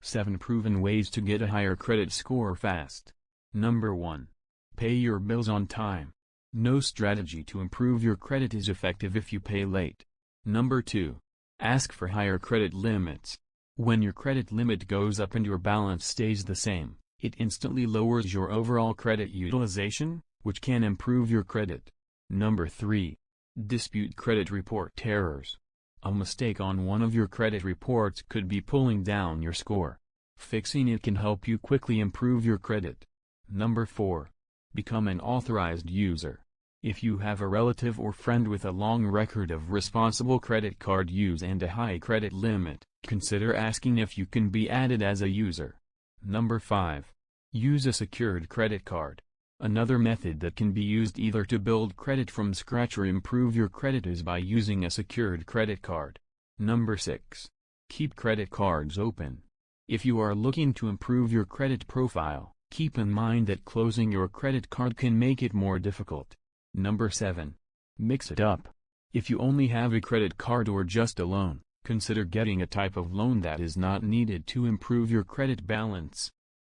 7 Proven ways to get a higher credit score fast. Number 1. Pay your bills on time. No strategy to improve your credit is effective if you pay late. Number 2. Ask for higher credit limits. When your credit limit goes up and your balance stays the same, it instantly lowers your overall credit utilization, which can improve your credit. Number 3. Dispute credit report errors. A mistake on one of your credit reports could be pulling down your score. Fixing it can help you quickly improve your credit. Number 4. Become an authorized user. If you have a relative or friend with a long record of responsible credit card use and a high credit limit, consider asking if you can be added as a user. Number 5. Use a secured credit card. Another method that can be used either to build credit from scratch or improve your credit is by using a secured credit card. Number 6. Keep credit cards open. If you are looking to improve your credit profile, keep in mind that closing your credit card can make it more difficult. Number 7. Mix it up. If you only have a credit card or just a loan, consider getting a type of loan that is not needed to improve your credit balance.